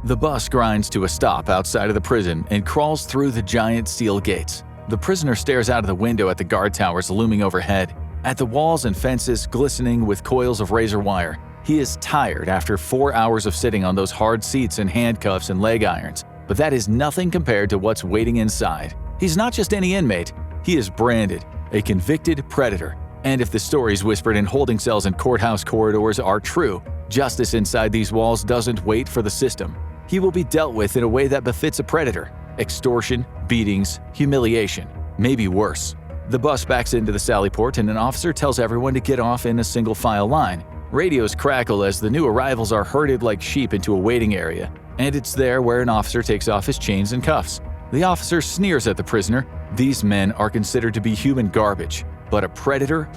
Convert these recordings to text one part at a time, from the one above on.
The bus grinds to a stop outside of the prison and crawls through the giant steel gates. The prisoner stares out of the window at the guard towers looming overhead, at the walls and fences glistening with coils of razor wire. He is tired after 4 hours of sitting on those hard seats and handcuffs and leg irons, but that is nothing compared to what's waiting inside. He's not just any inmate, he is branded, a convicted predator. And if the stories whispered in holding cells and courthouse corridors are true, justice inside these walls doesn't wait for the system. He will be dealt with in a way that befits a predator: extortion, beatings, humiliation, maybe worse. The bus backs into the Sallyport and an officer tells everyone to get off in a single file line. Radios crackle as the new arrivals are herded like sheep into a waiting area, and it's there where an officer takes off his chains and cuffs. The officer sneers at the prisoner. These men are considered to be human garbage. But a predator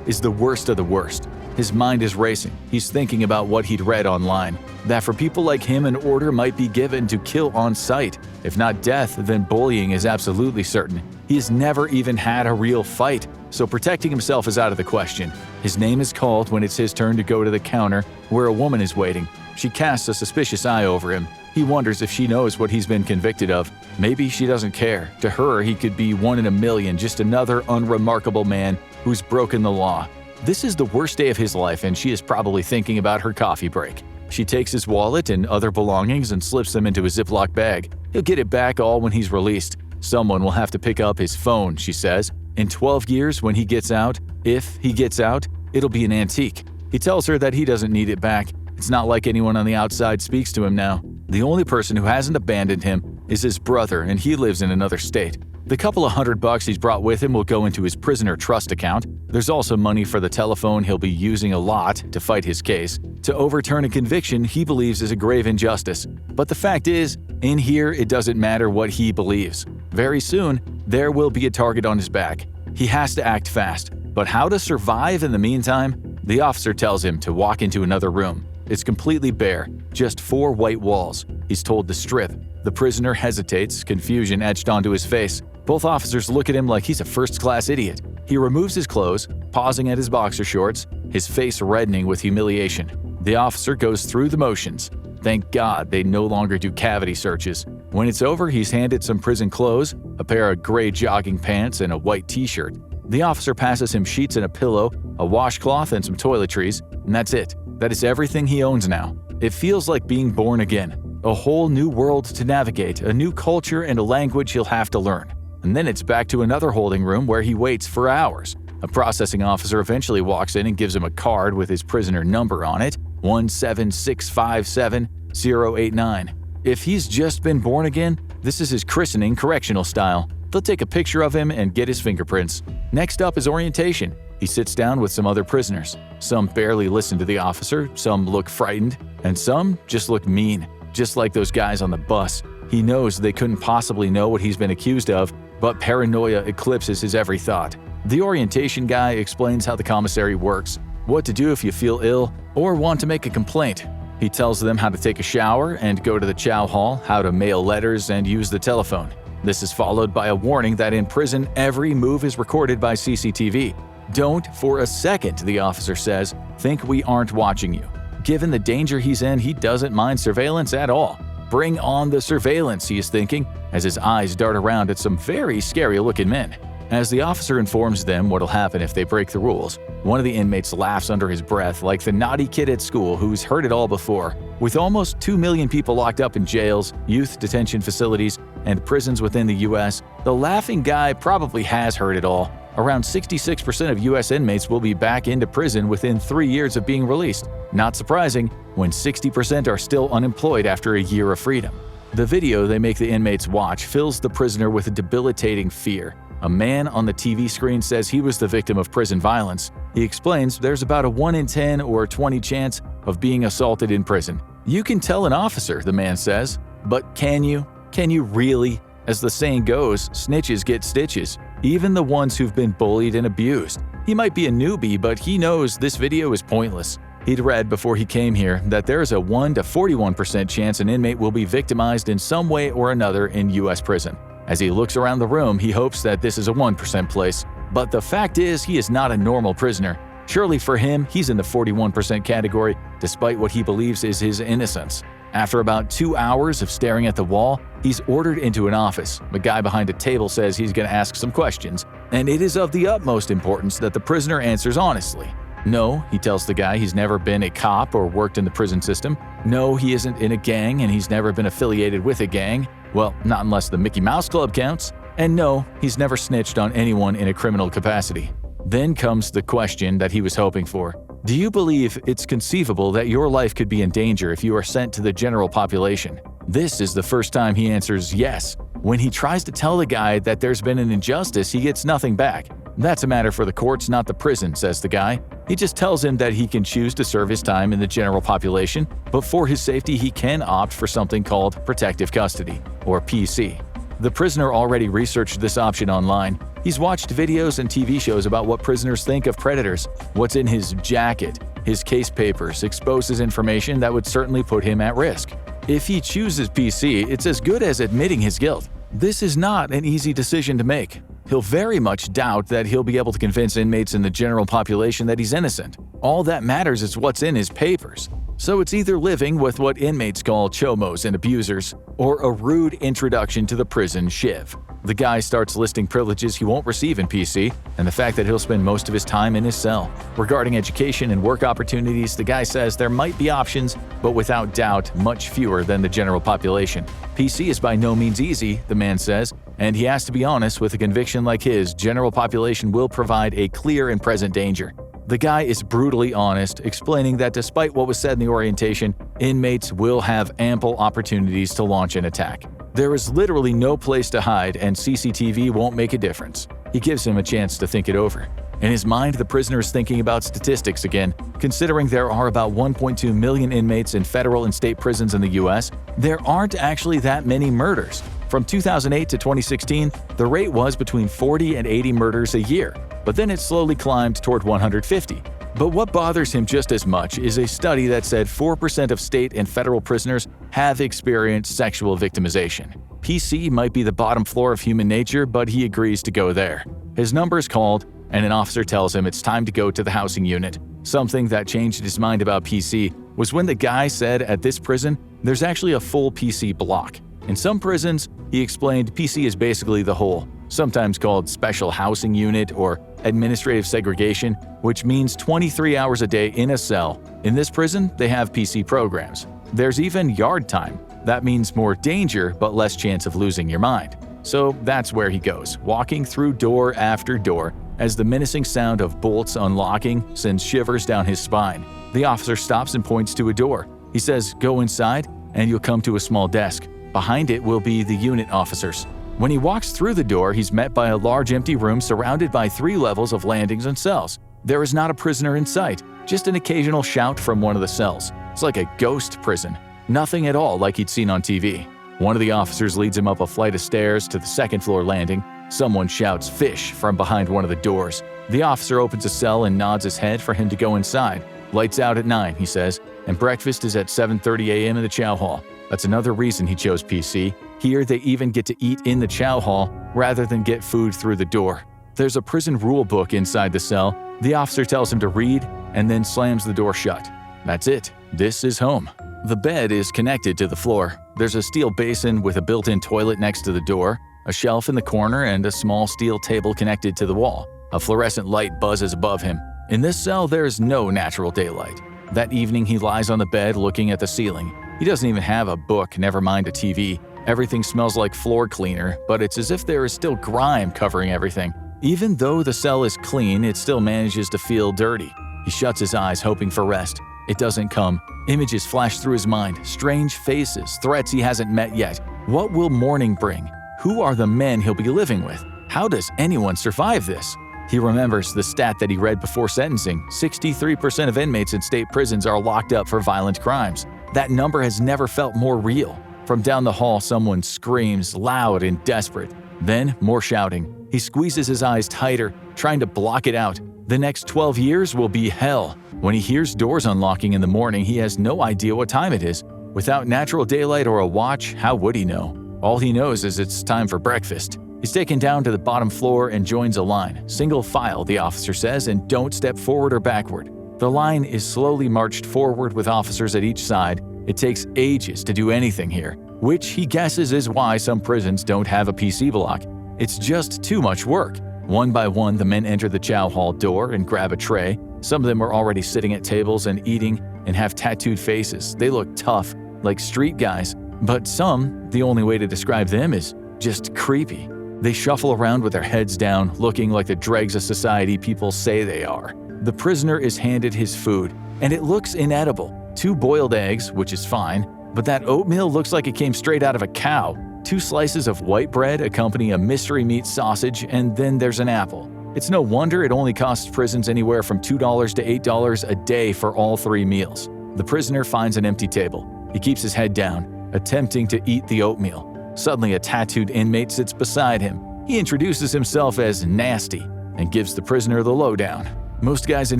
is the worst of the worst. His mind is racing. He's thinking about what he'd read online, that for people like him an order might be given to kill on sight. If not death, then bullying is absolutely certain. He has never even had a real fight, so protecting himself is out of the question. His name is called when it's his turn to go to the counter where a woman is waiting. She casts a suspicious eye over him. He wonders if she knows what he's been convicted of. Maybe she doesn't care. To her, he could be one in a million, just another unremarkable man who's broken the law. This is the worst day of his life, and she is probably thinking about her coffee break. She takes his wallet and other belongings and slips them into a Ziploc bag. He'll get it back all when he's released. Someone will have to pick up his phone, she says. In 12 years, when he gets out, if he gets out, it'll be an antique. He tells her that he doesn't need it back. It's not like anyone on the outside speaks to him now. The only person who hasn't abandoned him is his brother, and he lives in another state. The couple of $100 he's brought with him will go into his prisoner trust account. There's also money for the telephone he'll be using a lot to fight his case, to overturn a conviction he believes is a grave injustice. But the fact is, in here it doesn't matter what he believes. Very soon, there will be a target on his back. He has to act fast. But how to survive in the meantime? The officer tells him to walk into another room. It's completely bare, just 4 white walls. He's told to strip. The prisoner hesitates, confusion etched onto his face. Both officers look at him like he's a first-class idiot. He removes his clothes, pausing at his boxer shorts, his face reddening with humiliation. The officer goes through the motions. Thank God they no longer do cavity searches. When it's over, he's handed some prison clothes, a pair of gray jogging pants and a white t-shirt. The officer passes him sheets and a pillow, a washcloth and some toiletries, and that's it. That is everything he owns now. It feels like being born again. A whole new world to navigate, a new culture and a language he'll have to learn. And then it's back to another holding room where he waits for hours. A processing officer eventually walks in and gives him a card with his prisoner number on it, 17657-089. If he's just been born again, this is his christening correctional style. They'll take a picture of him and get his fingerprints. Next up is orientation. He sits down with some other prisoners. Some barely listen to the officer, some look frightened, and some just look mean, just like those guys on the bus. He knows they couldn't possibly know what he's been accused of, but paranoia eclipses his every thought. The orientation guy explains how the commissary works, what to do if you feel ill or want to make a complaint. He tells them how to take a shower and go to the chow hall, how to mail letters and use the telephone. This is followed by a warning that in prison every move is recorded by CCTV. Don't for a second, the officer says, think we aren't watching you. Given the danger he's in, he doesn't mind surveillance at all. Bring on the surveillance, he is thinking, as his eyes dart around at some very scary-looking men. As the officer informs them what'll happen if they break the rules, one of the inmates laughs under his breath like the naughty kid at school who's heard it all before. With almost 2 million people locked up in jails, youth detention facilities, and prisons within the U.S., the laughing guy probably has heard it all. Around 66% of U.S. inmates will be back into prison within 3 years of being released. Not surprising when 60% are still unemployed after a year of freedom. The video they make the inmates watch fills the prisoner with a debilitating fear. A man on the TV screen says he was the victim of prison violence. He explains there's about a 1 in 10 or 20 chance of being assaulted in prison. You can tell an officer, the man says, but can you? Can you really? As the saying goes, snitches get stitches, even the ones who've been bullied and abused. He might be a newbie, but he knows this video is pointless. He'd read before he came here that there's a 1 to 41% chance an inmate will be victimized in some way or another in U.S. prison. As he looks around the room, he hopes that this is a 1% place. But the fact is, he is not a normal prisoner. Surely for him, he's in the 41% category, despite what he believes is his innocence. After about 2 hours of staring at the wall, he's ordered into an office. The guy behind a table says he's going to ask some questions, and it is of the utmost importance that the prisoner answers honestly. No, he tells the guy he's never been a cop or worked in the prison system. No, he isn't in a gang and he's never been affiliated with a gang. Well, not unless the Mickey Mouse Club counts. And no, he's never snitched on anyone in a criminal capacity. Then comes the question that he was hoping for. Do you believe it's conceivable that your life could be in danger if you are sent to the general population? This is the first time he answers yes. When he tries to tell the guy that there's been an injustice, he gets nothing back. That's a matter for the courts, not the prison, says the guy. He just tells him that he can choose to serve his time in the general population, but for his safety he can opt for something called protective custody, or PC. The prisoner already researched this option online. He's watched videos and TV shows about what prisoners think of predators. What's in his jacket, his case papers, exposes information that would certainly put him at risk. If he chooses PC, it's as good as admitting his guilt. This is not an easy decision to make. He'll very much doubt that he'll be able to convince inmates in the general population that he's innocent. All that matters is what's in his papers. So it's either living with what inmates call chomos and abusers, or a rude introduction to the prison shiv. The guy starts listing privileges he won't receive in PC, and the fact that he'll spend most of his time in his cell. Regarding education and work opportunities, the guy says there might be options, but without doubt, much fewer than the general population. PC is by no means easy, the man says, and he has to be honest, with a conviction like his, general population will provide a clear and present danger. The guy is brutally honest, explaining that despite what was said in the orientation, inmates will have ample opportunities to launch an attack. There is literally no place to hide, and CCTV won't make a difference. He gives him a chance to think it over. In his mind, the prisoner is thinking about statistics again. Considering there are about 1.2 million inmates in federal and state prisons in the US, there aren't actually that many murders. From 2008 to 2016, the rate was between 40 and 80 murders a year, but then it slowly climbed toward 150. But what bothers him just as much is a study that said 4% of state and federal prisoners have experienced sexual victimization. PC might be the bottom floor of human nature, but he agrees to go there. His number is called, and an officer tells him it's time to go to the housing unit. Something that changed his mind about PC was when the guy said at this prison, there's actually a full PC block. In some prisons, he explained PC is basically the whole, sometimes called special housing unit or administrative segregation, which means 23 hours a day in a cell. In this prison, they have PC programs. There's even yard time. That means more danger, but less chance of losing your mind. So that's where he goes, walking through door after door, as the menacing sound of bolts unlocking sends shivers down his spine. The officer stops and points to a door. He says, "Go inside, and you'll come to a small desk. Behind it will be the unit officers." When he walks through the door, he's met by a large empty room surrounded by 3 levels of landings and cells. There is not a prisoner in sight, just an occasional shout from one of the cells. It's like a ghost prison. Nothing at all like he'd seen on TV. One of the officers leads him up a flight of stairs to the 2nd floor landing. Someone shouts "fish" from behind one of the doors. The officer opens a cell and nods his head for him to go inside. "Lights out at 9, he says, "and breakfast is at 7:30 a.m. in the chow hall." That's another reason he chose PC. Here they even get to eat in the chow hall rather than get food through the door. There's a prison rule book inside the cell. The officer tells him to read and then slams the door shut. That's it. This is home. The bed is connected to the floor. There's a steel basin with a built-in toilet next to the door, a shelf in the corner, and a small steel table connected to the wall. A fluorescent light buzzes above him. In this cell, there is no natural daylight. That evening, he lies on the bed looking at the ceiling. He doesn't even have a book, never mind a TV. Everything smells like floor cleaner, but it's as if there is still grime covering everything. Even though the cell is clean, it still manages to feel dirty. He shuts his eyes, hoping for rest. It doesn't come. Images flash through his mind, strange faces, threats he hasn't met yet. What will morning bring? Who are the men he'll be living with? How does anyone survive this? He remembers the stat that he read before sentencing. 63% of inmates in state prisons are locked up for violent crimes. That number has never felt more real. From down the hall, someone screams, loud and desperate. Then, more shouting. He squeezes his eyes tighter, trying to block it out. The next 12 years will be hell. When he hears doors unlocking in the morning, he has no idea what time it is. Without natural daylight or a watch, how would he know? All he knows is it's time for breakfast. He's taken down to the bottom floor and joins a line. Single file, the officer says, and don't step forward or backward. The line is slowly marched forward with officers at each side. It takes ages to do anything here, which he guesses is why some prisons don't have a PC block. It's just too much work. One by one, the men enter the chow hall door and grab a tray. Some of them are already sitting at tables and eating and have tattooed faces. They look tough, like street guys. But some, the only way to describe them is just creepy. They shuffle around with their heads down, looking like the dregs of society people say they are. The prisoner is handed his food, and it looks inedible. 2 boiled eggs, which is fine, but that oatmeal looks like it came straight out of a cow. 2 slices of white bread accompany a mystery meat sausage, and then there's an apple. It's no wonder it only costs prisons anywhere from $2 to $8 a day for all 3 meals. The prisoner finds an empty table. He keeps his head down, attempting to eat the oatmeal. Suddenly, a tattooed inmate sits beside him. He introduces himself as Nasty and gives the prisoner the lowdown. "Most guys in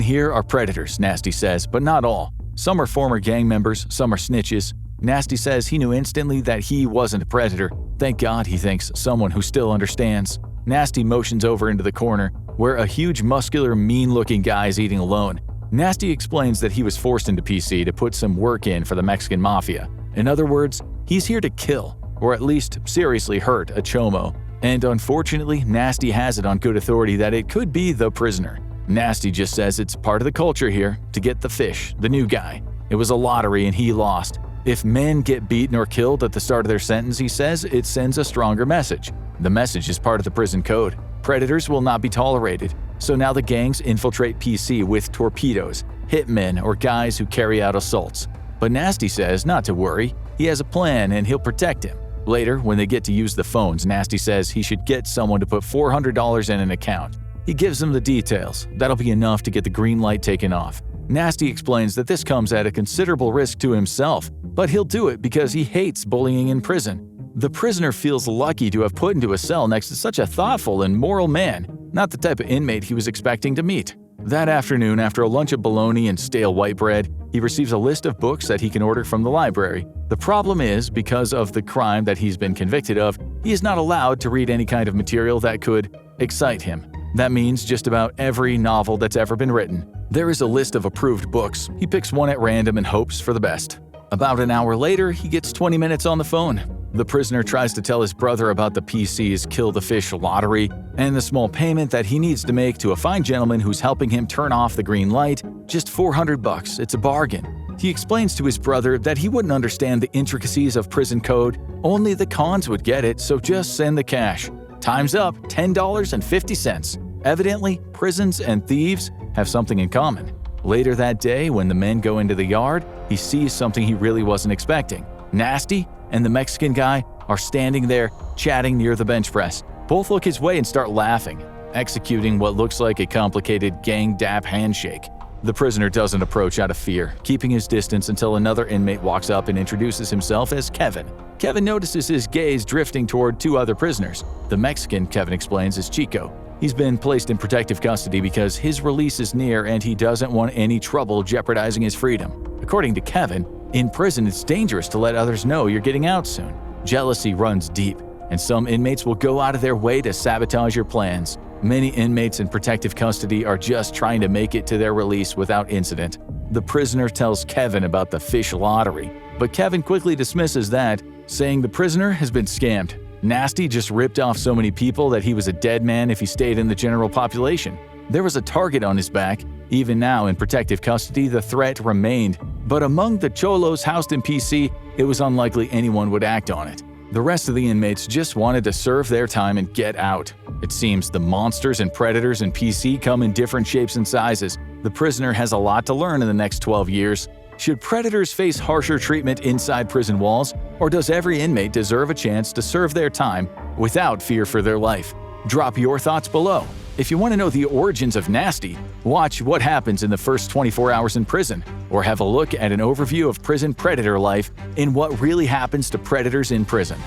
here are predators," Nasty says, "but not all. Some are former gang members, some are snitches." Nasty says he knew instantly that he wasn't a predator. Thank God, he thinks, someone who still understands. Nasty motions over into the corner, where a huge, muscular, mean-looking guy is eating alone. Nasty explains that he was forced into PC to put some work in for the Mexican mafia. In other words, he's here to kill, or at least seriously hurt, a chomo. And unfortunately, Nasty has it on good authority that it could be the prisoner. Nasty just says it's part of the culture here to get the fish, the new guy. It was a lottery and he lost. If men get beaten or killed at the start of their sentence, he says, it sends a stronger message. The message is part of the prison code. Predators will not be tolerated. So now the gangs infiltrate PC with torpedoes, hitmen, or guys who carry out assaults. But Nasty says not to worry. He has a plan and he'll protect him. Later, when they get to use the phones, Nasty says he should get someone to put $400 in an account. He gives them the details. That'll be enough to get the green light taken off. Nasty explains that this comes at a considerable risk to himself, but he'll do it because he hates bullying in prison. The prisoner feels lucky to have put into a cell next to such a thoughtful and moral man, not the type of inmate he was expecting to meet. That afternoon, after a lunch of bologna and stale white bread, he receives a list of books that he can order from the library. The problem is, because of the crime that he's been convicted of, he is not allowed to read any kind of material that could excite him. That means just about every novel that's ever been written. There is a list of approved books. He picks one at random and hopes for the best. About an hour later, he gets 20 minutes on the phone. The prisoner tries to tell his brother about the PC's Kill the Fish lottery and the small payment that he needs to make to a fine gentleman who's helping him turn off the green light. Just $400. It's a bargain. He explains to his brother that he wouldn't understand the intricacies of prison code. Only the cons would get it, so just send the cash. Time's up, $10.50. Evidently, prisons and thieves have something in common. Later that day, when the men go into the yard, he sees something he really wasn't expecting. Nasty and the Mexican guy are standing there, chatting near the bench press. Both look his way and start laughing, executing what looks like a complicated gang dap handshake. The prisoner doesn't approach out of fear, keeping his distance until another inmate walks up and introduces himself as Kevin. Kevin notices his gaze drifting toward 2 other prisoners. The Mexican, Kevin explains, is Chico. He's been placed in protective custody because his release is near and he doesn't want any trouble jeopardizing his freedom. According to Kevin, in prison it's dangerous to let others know you're getting out soon. Jealousy runs deep, and some inmates will go out of their way to sabotage your plans. Many inmates in protective custody are just trying to make it to their release without incident. The prisoner tells Kevin about the fish lottery, but Kevin quickly dismisses that, saying the prisoner has been scammed. Nasty just ripped off so many people that he was a dead man if he stayed in the general population. There was a target on his back. Even now, in protective custody, the threat remained. But among the cholos housed in PC, it was unlikely anyone would act on it. The rest of the inmates just wanted to serve their time and get out. It seems the monsters and predators in PC come in different shapes and sizes. The prisoner has a lot to learn in the next 12 years. Should predators face harsher treatment inside prison walls, or does every inmate deserve a chance to serve their time without fear for their life? Drop your thoughts below. If you want to know the origins of Nasty, watch What Happens in the First 24 Hours in Prison, or have a look at an overview of prison predator life in What Really Happens to Predators in Prison.